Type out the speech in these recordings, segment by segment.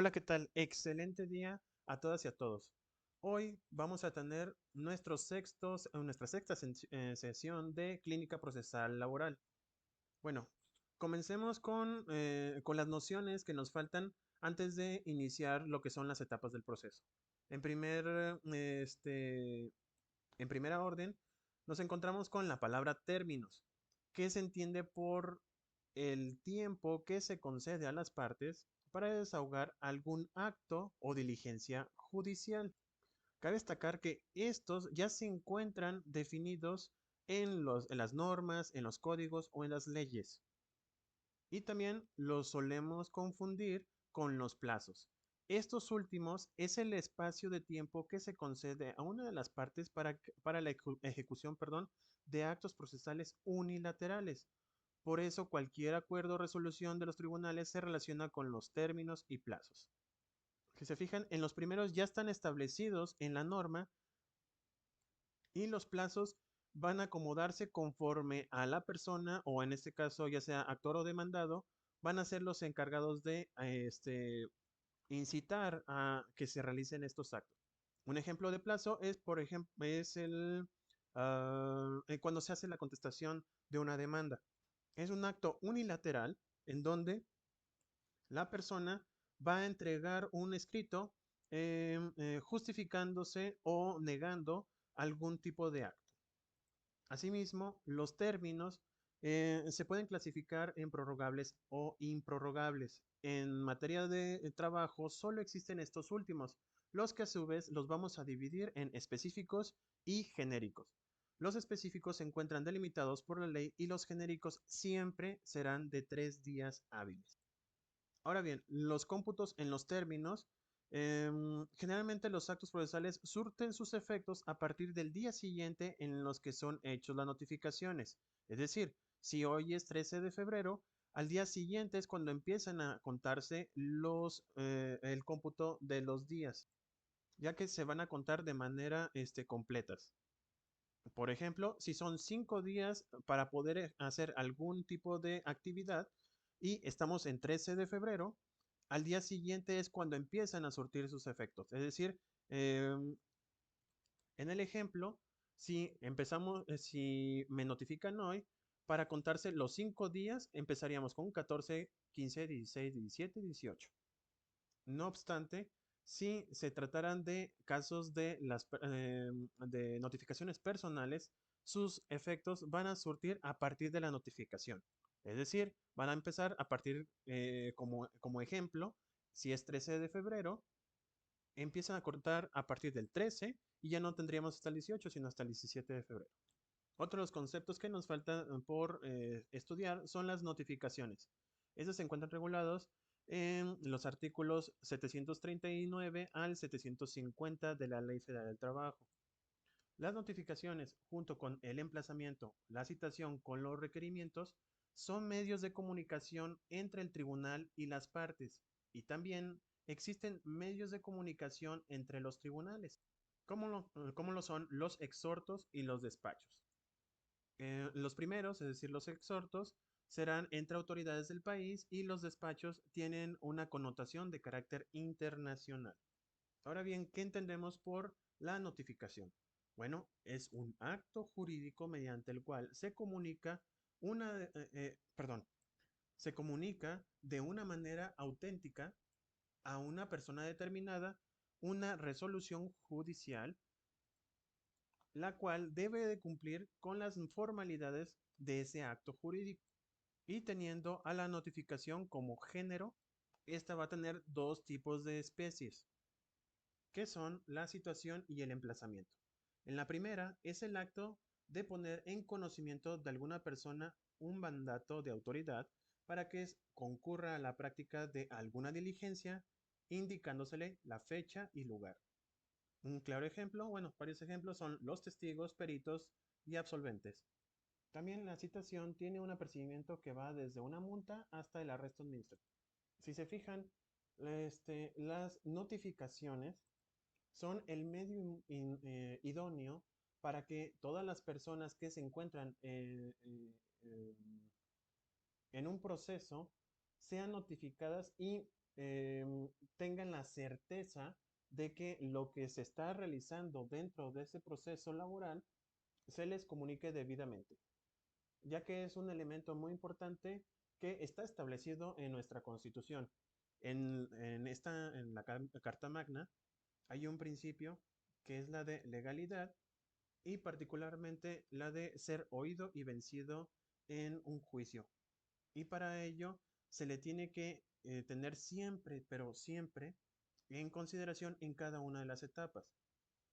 Hola, ¿qué tal? Excelente día a todas y a todos. Hoy vamos a tener nuestra sexta sesión de clínica procesal laboral. Bueno, comencemos con las nociones que nos faltan antes de iniciar lo que son las etapas del proceso. En en primera orden, nos encontramos con la palabra términos, que se entiende por el tiempo que se concede a las partes para desahogar algún acto o diligencia judicial. Cabe destacar que estos ya se encuentran definidos en las normas, en los códigos o en las leyes. Y también los solemos confundir con los plazos. Estos últimos es el espacio de tiempo que se concede a una de las partes para la ejecución, perdón, de actos procesales unilaterales. Por eso cualquier acuerdo o resolución de los tribunales se relaciona con los términos y plazos. Si se fijan, en los primeros ya están establecidos en la norma y los plazos van a acomodarse conforme a la persona o en este caso ya sea actor o demandado, van a ser los encargados de incitar a que se realicen estos actos. Un ejemplo de plazo es, por ejemplo, cuando se hace la contestación de una demanda. Es un acto unilateral en donde la persona va a entregar un escrito justificándose o negando algún tipo de acto. Asimismo, los términos se pueden clasificar en prorrogables o improrrogables. En materia de trabajo solo existen estos últimos, los que a su vez los vamos a dividir en específicos y genéricos. Los específicos se encuentran delimitados por la ley y los genéricos siempre serán de 3 días hábiles. Ahora bien, los cómputos en los términos, generalmente los actos procesales surten sus efectos a partir del día siguiente en los que son hechos las notificaciones. Es decir, si hoy es 13 de febrero, al día siguiente es cuando empiezan a contarse el cómputo de los días, ya que se van a contar de manera completas. Por ejemplo, si son 5 días para poder hacer algún tipo de actividad y estamos en 13 de febrero, al día siguiente es cuando empiezan a surtir sus efectos. Es decir, en el ejemplo, si me notifican hoy, para contarse los 5 días, empezaríamos con 14, 15, 16, 17, 18. No obstante, si se trataran de casos de notificaciones personales, sus efectos van a surtir a partir de la notificación. Es decir, van a empezar a partir, como ejemplo, si es 13 de febrero, empiezan a cortar a partir del 13 y ya no tendríamos hasta el 18, sino hasta el 17 de febrero. Otro de los conceptos que nos faltan por estudiar son las notificaciones. Estos se encuentran regulados en los artículos 739 al 750 de la Ley Federal del Trabajo. Las notificaciones, junto con el emplazamiento, la citación con los requerimientos, son medios de comunicación entre el tribunal y las partes, y también existen medios de comunicación entre los tribunales, como lo son los exhortos y los despachos. Los primeros, es decir, los exhortos, serán entre autoridades del país y los despachos tienen una connotación de carácter internacional. Ahora bien, ¿qué entendemos por la notificación? Bueno, es un acto jurídico mediante el cual se comunica de una manera auténtica a una persona determinada una resolución judicial la cual debe de cumplir con las formalidades de ese acto jurídico. Y teniendo a la notificación como género, esta va a tener dos tipos de especies, que son la situación y el emplazamiento. En la primera es el acto de poner en conocimiento de alguna persona un mandato de autoridad para que concurra a la práctica de alguna diligencia, indicándosele la fecha y lugar. Un claro ejemplo, bueno, varios ejemplos son los testigos, peritos y absolventes. También la citación tiene un apercibimiento que va desde una multa hasta el arresto administrativo. Si se fijan, las notificaciones son el medio idóneo para que todas las personas que se encuentran en un proceso sean notificadas y tengan la certeza de que lo que se está realizando dentro de ese proceso laboral se les comunique debidamente, ya que es un elemento muy importante que está establecido en nuestra Constitución. En la Carta Magna hay un principio que es la de legalidad y particularmente la de ser oído y vencido en un juicio. Y para ello se le tiene que tener siempre, pero siempre, en consideración en cada una de las etapas.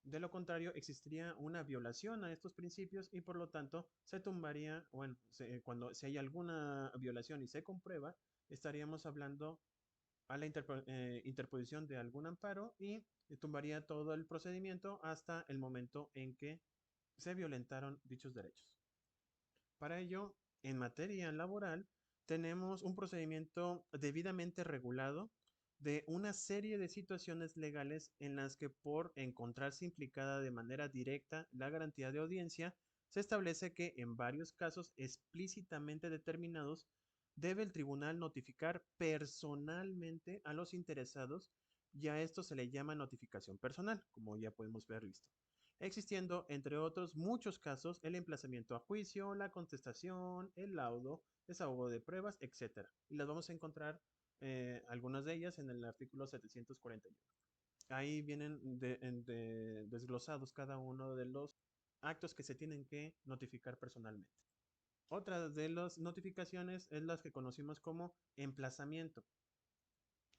De lo contrario, existiría una violación a estos principios y por lo tanto se tumbaría, bueno, cuando si hay alguna violación y se comprueba, estaríamos hablando a la interposición de algún amparo y tumbaría todo el procedimiento hasta el momento en que se violentaron dichos derechos. Para ello, en materia laboral, tenemos un procedimiento debidamente regulado de una serie de situaciones legales en las que por encontrarse implicada de manera directa la garantía de audiencia, se establece que en varios casos explícitamente determinados debe el tribunal notificar personalmente a los interesados y a esto se le llama notificación personal, como ya podemos ver listo, existiendo, entre otros muchos casos, el emplazamiento a juicio, la contestación, el laudo, desahogo de pruebas, etcétera. Y las vamos a encontrar algunas de ellas en el artículo 741. Ahí vienen desglosados cada uno de los actos que se tienen que notificar personalmente. Otra de las notificaciones es las que conocimos como emplazamiento,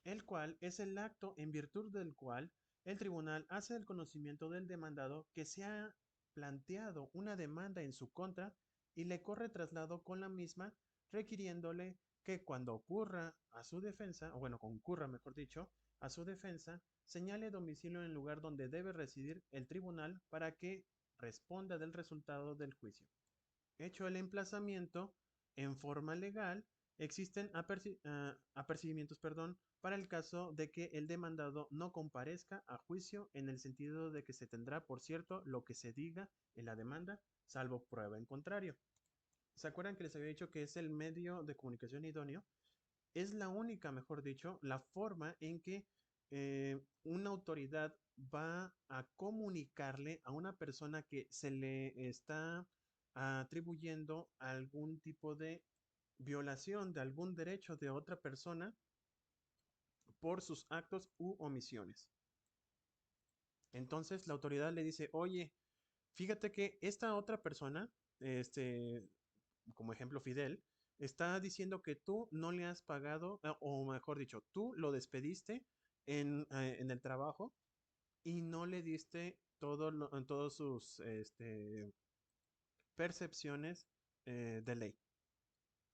el cual es el acto en virtud del cual el tribunal hace el conocimiento del demandado que se ha planteado una demanda en su contra y le corre traslado con la misma, requiriéndole que cuando ocurra a su defensa, o bueno, concurra, mejor dicho, a su defensa, señale domicilio en el lugar donde debe residir el tribunal para que responda del resultado del juicio. Hecho el emplazamiento en forma legal, existen apercibimientos, perdón, para el caso de que el demandado no comparezca a juicio en el sentido de que se tendrá por cierto lo que se diga en la demanda, salvo prueba en contrario. ¿Se acuerdan que les había dicho que es el medio de comunicación idóneo? Es la única, mejor dicho, la forma en que una autoridad va a comunicarle a una persona que se le está atribuyendo algún tipo de violación de algún derecho de otra persona por sus actos u omisiones. Entonces la autoridad le dice, oye, fíjate que esta otra persona, este, como ejemplo Fidel, está diciendo que tú no le has pagado, o mejor dicho, tú lo despediste en el trabajo y no le diste todos sus percepciones de ley.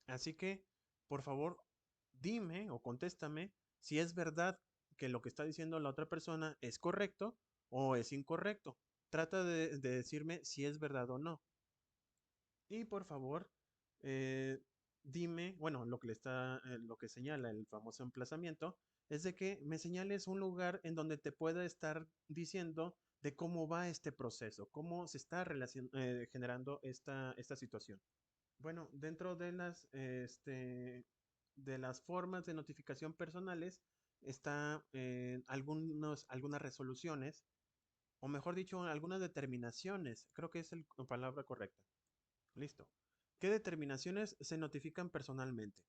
Así que, por favor, dime o contéstame si es verdad que lo que está diciendo la otra persona es correcto o es incorrecto. Trata de decirme si es verdad o no. Y por favor, eh, dime, bueno, lo que señala el famoso emplazamiento es de que me señales un lugar en donde te pueda estar diciendo de cómo va este proceso, cómo se está generando esta situación. Bueno, dentro de las formas de notificación personales está algunas resoluciones, o mejor dicho, algunas determinaciones, creo que es la palabra correcta. Listo. ¿Qué determinaciones se notifican personalmente?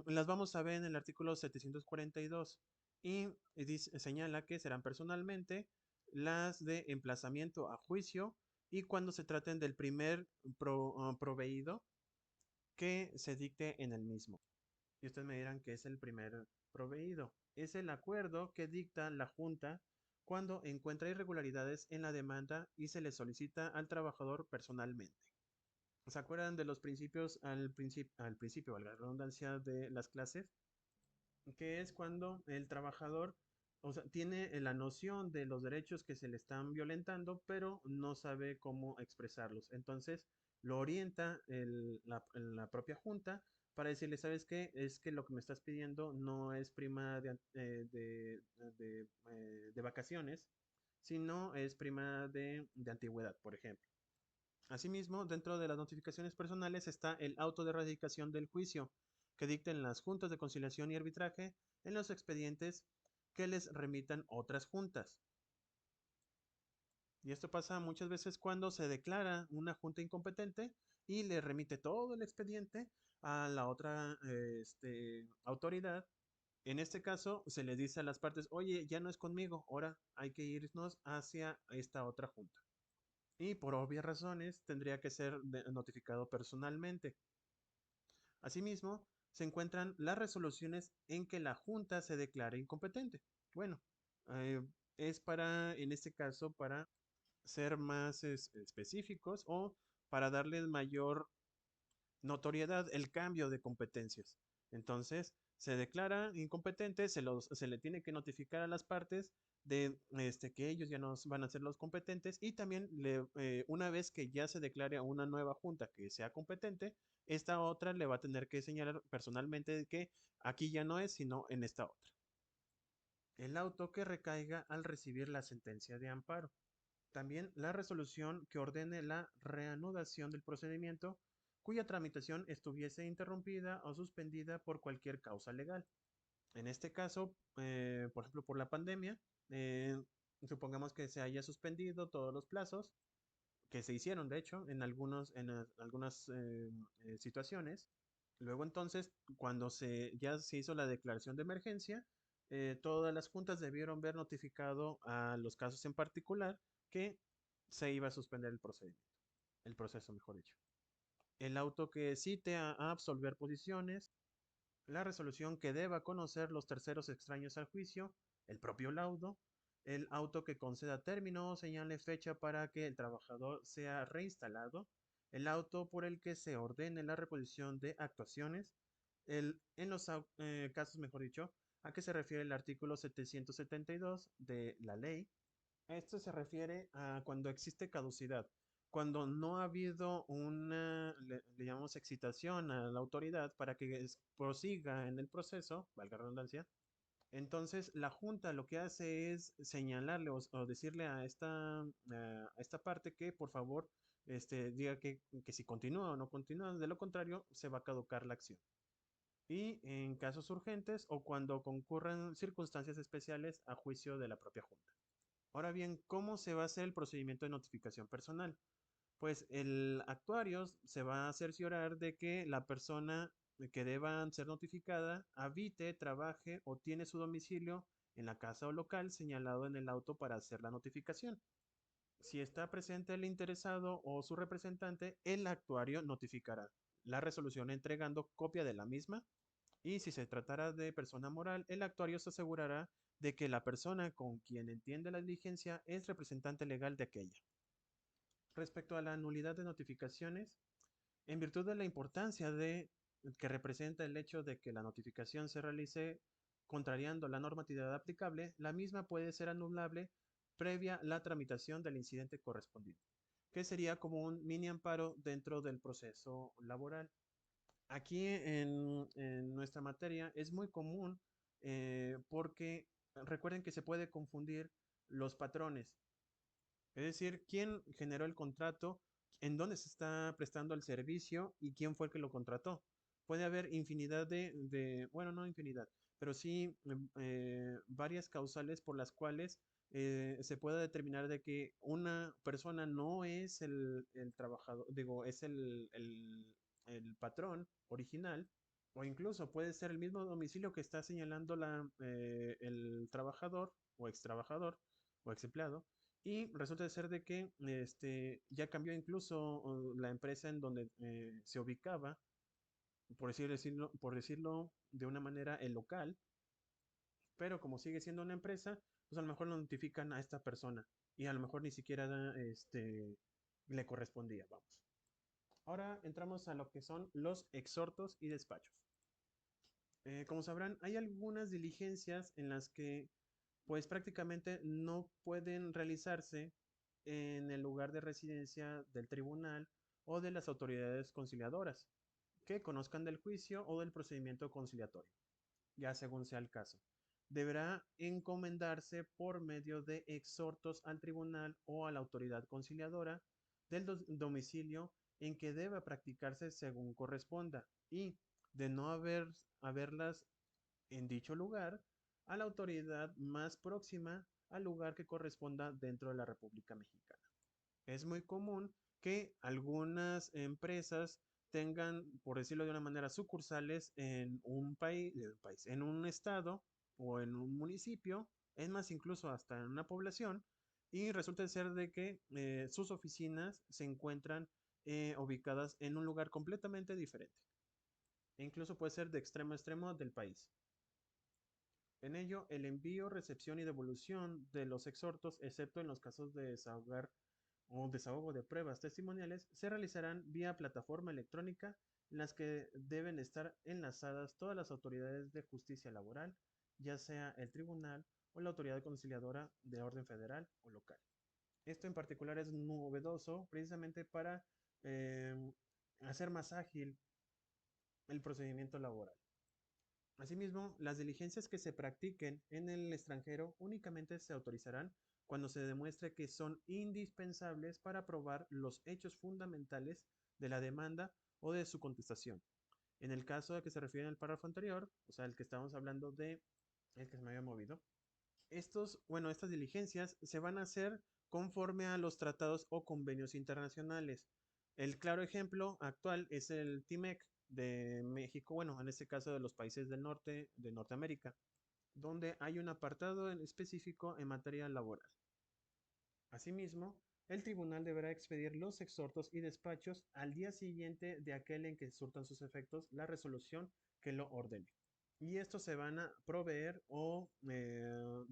Las vamos a ver en el artículo 742 y señala que serán personalmente las de emplazamiento a juicio y cuando se traten del primer proveído que se dicte en el mismo. Y ustedes me dirán que es el primer proveído. Es el acuerdo que dicta la Junta cuando encuentra irregularidades en la demanda y se le solicita al trabajador personalmente. ¿Se acuerdan de los principios al principio, valga la redundancia, de las clases? Que es cuando el trabajador, o sea, tiene la noción de los derechos que se le están violentando, pero no sabe cómo expresarlos. Entonces, lo orienta la propia junta para decirle, ¿sabes qué? Es que lo que me estás pidiendo no es prima de vacaciones, sino es prima de antigüedad, por ejemplo. Asimismo, dentro de las notificaciones personales está el auto de erradicación del juicio, que dicten las juntas de conciliación y arbitraje en los expedientes que les remitan otras juntas. Y esto pasa muchas veces cuando se declara una junta incompetente y le remite todo el expediente a la otra autoridad. En este caso, se les dice a las partes, oye, ya no es conmigo, ahora hay que irnos hacia esta otra junta. Y por obvias razones tendría que ser notificado personalmente. Asimismo, se encuentran las resoluciones en que la junta se declara incompetente. Bueno, eh, es para, en este caso, para ser más específicos o para darles mayor notoriedad el cambio de competencias. Entonces, se declara incompetente, se le tiene que notificar a las partes de que ellos ya no van a ser los competentes y también una vez que ya se declare a una nueva junta que sea competente, esta otra le va a tener que señalar personalmente de que aquí ya no es, sino en esta otra. El auto que recaiga al recibir la sentencia de amparo. También la resolución que ordene la reanudación del procedimiento cuya tramitación estuviese interrumpida o suspendida por cualquier causa legal. En este caso, por ejemplo, por la pandemia, eh, supongamos que se haya suspendido todos los plazos que se hicieron, de hecho, en algunas situaciones. Luego entonces, cuando ya se hizo la declaración de emergencia, todas las juntas debieron ver notificado a los casos en particular que se iba a suspender el procedimiento, el proceso, mejor dicho. El auto que cite a absolver posiciones, la resolución que deba conocer los terceros extraños al juicio, el propio laudo, el auto que conceda término o señale fecha para que el trabajador sea reinstalado, el auto por el que se ordene la reposición de actuaciones, en los casos, mejor dicho, a que se refiere el artículo 772 de la ley. Esto se refiere a cuando existe caducidad. Cuando no ha habido le llamamos excitación a la autoridad para que prosiga en el proceso, valga la redundancia, entonces la Junta lo que hace es señalarle o decirle a esta parte que por favor diga que si continúa o no continúa, de lo contrario se va a caducar la acción. Y en casos urgentes o cuando concurran circunstancias especiales a juicio de la propia Junta. Ahora bien, ¿cómo se va a hacer el procedimiento de notificación personal? Pues el actuario se va a cerciorar de que la persona que deba ser notificada habite, trabaje o tiene su domicilio en la casa o local señalado en el auto para hacer la notificación. Si está presente el interesado o su representante, el actuario notificará la resolución entregando copia de la misma y si se tratara de persona moral, el actuario se asegurará de que la persona con quien entiende la diligencia es representante legal de aquella. Respecto a la nulidad de notificaciones, en virtud de la importancia que representa el hecho de que la notificación se realice contrariando la normatividad aplicable, la misma puede ser anulable previa la tramitación del incidente correspondiente, que sería como un mini amparo dentro del proceso laboral. Aquí en nuestra materia es muy común porque recuerden que se puede confundir los patrones, es decir, quién generó el contrato, en dónde se está prestando el servicio y quién fue el que lo contrató. Puede haber infinidad bueno, no infinidad, pero sí varias causales por las cuales se puede determinar de que una persona no es el trabajador, digo, es el patrón original, o incluso puede ser el mismo domicilio que está señalando el trabajador o ex trabajador o ex empleado y resulta ser de que ya cambió incluso la empresa en donde se ubicaba, por decirlo de una manera, el local, pero como sigue siendo una empresa, pues a lo mejor lo notifican a esta persona y a lo mejor ni siquiera le correspondía, vamos. Ahora entramos a lo que son los exhortos y despachos. Como sabrán, hay algunas diligencias en las que pues prácticamente no pueden realizarse en el lugar de residencia del tribunal o de las autoridades conciliadoras que conozcan del juicio o del procedimiento conciliatorio, ya según sea el caso. Deberá encomendarse por medio de exhortos al tribunal o a la autoridad conciliadora del domicilio en que deba practicarse según corresponda y de no haberlas en dicho lugar, a la autoridad más próxima al lugar que corresponda dentro de la República Mexicana. Es muy común que algunas empresas tengan, por decirlo de una manera, sucursales en en un estado o en un municipio, es más, incluso hasta en una población, y resulta ser de que sus oficinas se encuentran ubicadas en un lugar completamente diferente. E incluso puede ser de extremo a extremo del país. En ello, el envío, recepción y devolución de los exhortos, excepto en los casos de desahogar o desahogo de pruebas testimoniales, se realizarán vía plataforma electrónica en las que deben estar enlazadas todas las autoridades de justicia laboral, ya sea el tribunal o la autoridad conciliadora de orden federal o local. Esto en particular es novedoso precisamente para eh, hacer más ágil el procedimiento laboral. Asimismo, las diligencias que se practiquen en el extranjero únicamente se autorizarán cuando se demuestre que son indispensables para probar los hechos fundamentales de la demanda o de su contestación. En el caso de que se refiere al párrafo anterior, o sea, el que estábamos hablando de el que se me había movido, estas diligencias se van a hacer conforme a los tratados o convenios internacionales. El claro ejemplo actual es el TIMEC de México, bueno, en este caso de los países del norte de Norteamérica, donde hay un apartado en específico en materia laboral. Asimismo, el tribunal deberá expedir los exhortos y despachos al día siguiente de aquel en que surtan sus efectos la resolución que lo ordene. Y estos se van a proveer o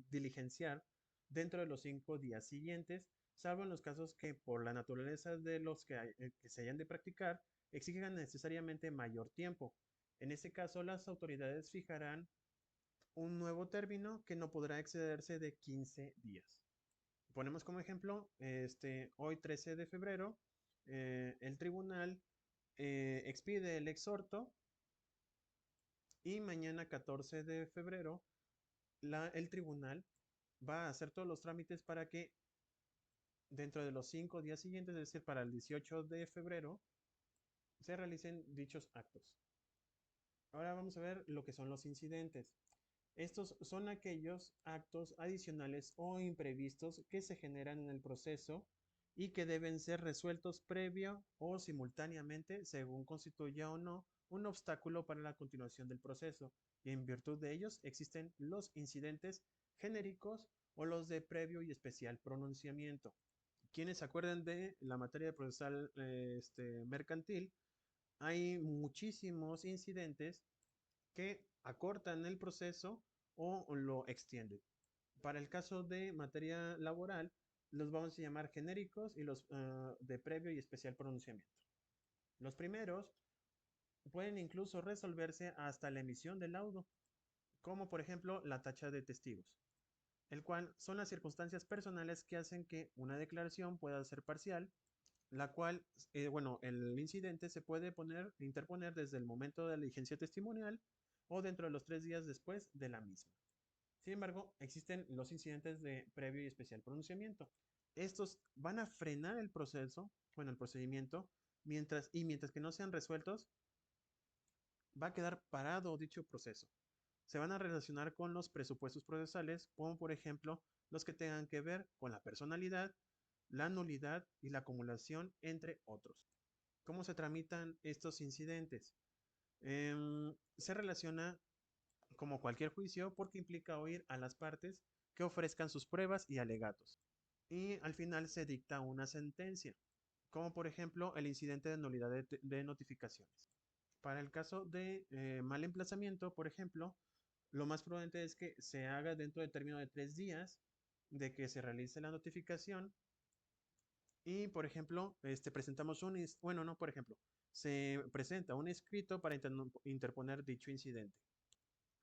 diligenciar dentro de los 5 días siguientes, salvo en los casos que por la naturaleza de los que se hayan de practicar exijan necesariamente mayor tiempo. En este caso, las autoridades fijarán un nuevo término que no podrá excederse de 15 días. Ponemos como ejemplo, hoy 13 de febrero, el tribunal expide el exhorto y mañana 14 de febrero el tribunal va a hacer todos los trámites para que dentro de los 5 días siguientes, es decir, para el 18 de febrero, se realicen dichos actos. Ahora vamos a ver lo que son los incidentes. Estos son aquellos actos adicionales o imprevistos que se generan en el proceso y que deben ser resueltos previo o simultáneamente según constituya o no un obstáculo para la continuación del proceso. Y en virtud de ellos existen los incidentes genéricos o los de previo y especial pronunciamiento. Quienes se acuerdan de la materia procesal mercantil, hay muchísimos incidentes que acortan el proceso o lo extienden. Para el caso de materia laboral, los vamos a llamar genéricos y los de previo y especial pronunciamiento. Los primeros pueden incluso resolverse hasta la emisión del laudo, como por ejemplo la tacha de testigos, el cual son las circunstancias personales que hacen que una declaración pueda ser parcial, la cual, el incidente se puede interponer desde el momento de la diligencia testimonial o dentro de los 3 días después de la misma. Sin embargo, existen los incidentes de previo y especial pronunciamiento. Estos van a frenar el proceso, el procedimiento, mientras que no sean resueltos, va a quedar parado dicho proceso. Se van a relacionar con los presupuestos procesales, como por ejemplo los que tengan que ver con la personalidad, la nulidad y la acumulación, entre otros. ¿Cómo se tramitan estos incidentes? Se relaciona como cualquier juicio porque implica oír a las partes que ofrezcan sus pruebas y alegatos. Y al final se dicta una sentencia, como por ejemplo el incidente de nulidad de notificaciones. Para el caso de mal emplazamiento, por ejemplo, lo más prudente es que se haga dentro del término de 3 días de que se realice la notificación y, por ejemplo, presentamos no, por ejemplo, se presenta un escrito para interponer dicho incidente.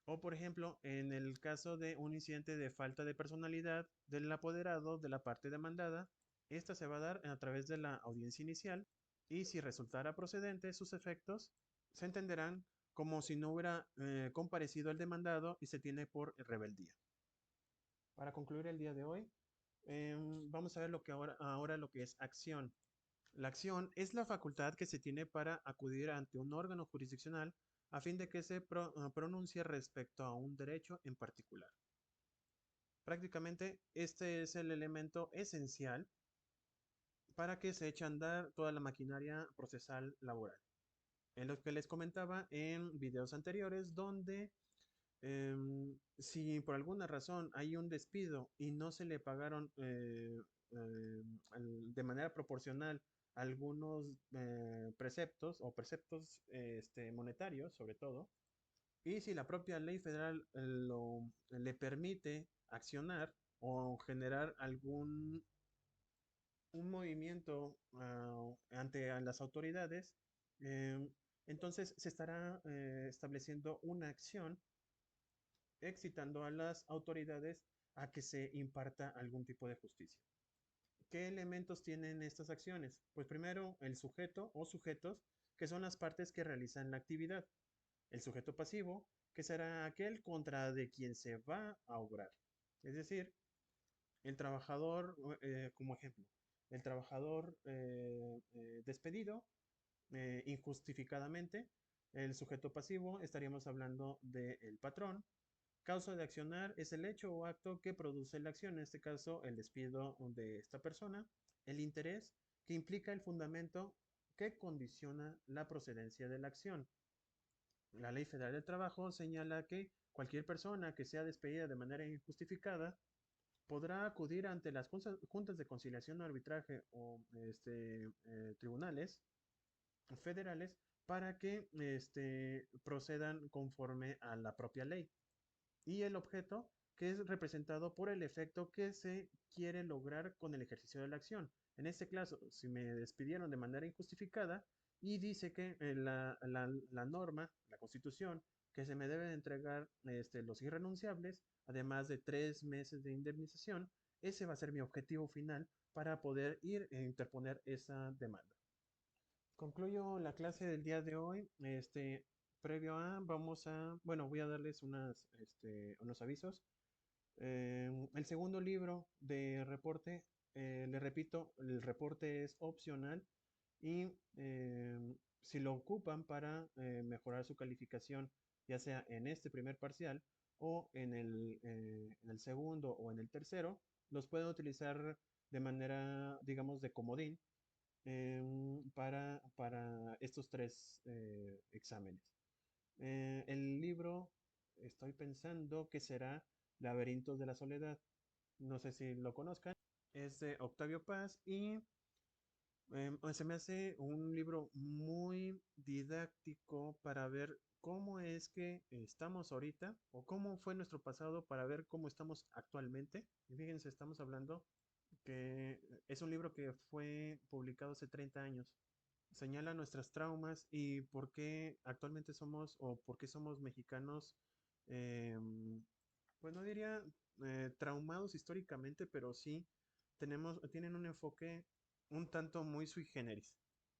O, por ejemplo, en el caso de un incidente de falta de personalidad del apoderado de la parte demandada, esta se va a dar a través de la audiencia inicial y si resultara procedente sus efectos, se entenderán como si no hubiera comparecido el demandado y se tiene por rebeldía. Para concluir el día de hoy, vamos a ver ahora lo que es acción. La acción es la facultad que se tiene para acudir ante un órgano jurisdiccional a fin de que se pronuncie respecto a un derecho en particular. Prácticamente este es el elemento esencial para que se eche a andar toda la maquinaria procesal laboral. En lo que les comentaba en videos anteriores, donde si por alguna razón hay un despido y no se le pagaron de manera proporcional algunos preceptos o preceptos monetarios, sobre todo, y si la propia ley federal le permite accionar o generar algún un movimiento ante a las autoridades, em, entonces se estará estableciendo una acción excitando a las autoridades a que se imparta algún tipo de justicia. ¿Qué elementos tienen estas acciones? Pues primero el sujeto o sujetos, que son las partes que realizan la actividad. El sujeto pasivo, que será aquel contra de quien se va a obrar. Es decir, el trabajador, como ejemplo, el trabajador despedido injustificadamente. El sujeto pasivo, estaríamos hablando del patrón. Causa de accionar es el hecho o acto que produce la acción, en este caso el despido de esta persona. El interés, que implica el fundamento que condiciona la procedencia de la acción. La Ley Federal del Trabajo señala que cualquier persona que sea despedida de manera injustificada podrá acudir ante las juntas de conciliación o arbitraje o tribunales federales para que procedan conforme a la propia ley. Y el objeto, que es representado por el efecto que se quiere lograr con el ejercicio de la acción. En este caso, si me despidieron de manera injustificada y dice que la norma, la constitución, que se me deben entregar los irrenunciables, además de 3 meses de indemnización, ese va a ser mi objetivo final para poder ir e interponer esa demanda. Concluyo la clase del día de hoy. Previo a, bueno, voy a darles unos avisos. El segundo libro de reporte, le repito, el reporte es opcional y si lo ocupan para mejorar su calificación, ya sea en este primer parcial o en el segundo o en el tercero, los pueden utilizar de manera, digamos, de comodín para estos tres exámenes. El libro, estoy pensando que será Laberintos de la Soledad. No sé si lo conozcan. Es de Octavio Paz y se me hace un libro muy didáctico para ver cómo es que estamos ahorita o cómo fue nuestro pasado para ver cómo estamos actualmente. Y fíjense, estamos hablando que es un libro que fue publicado hace 30 años. Señala nuestras traumas y por qué actualmente somos o por qué somos mexicanos, pues no diría traumados históricamente, pero sí tienen un enfoque un tanto muy sui generis.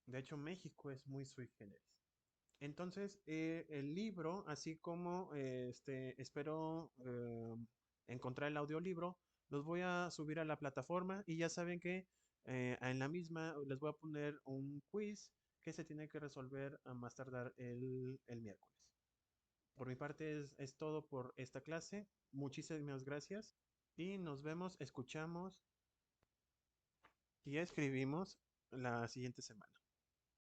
De hecho, México es muy sui generis. Entonces, el libro, así como espero encontrar el audiolibro, los voy a subir a la plataforma y ya saben que en la misma les voy a poner un quiz que se tiene que resolver a más tardar el miércoles. Por mi parte es todo por esta clase. Muchísimas gracias y nos vemos, escuchamos y escribimos la siguiente semana.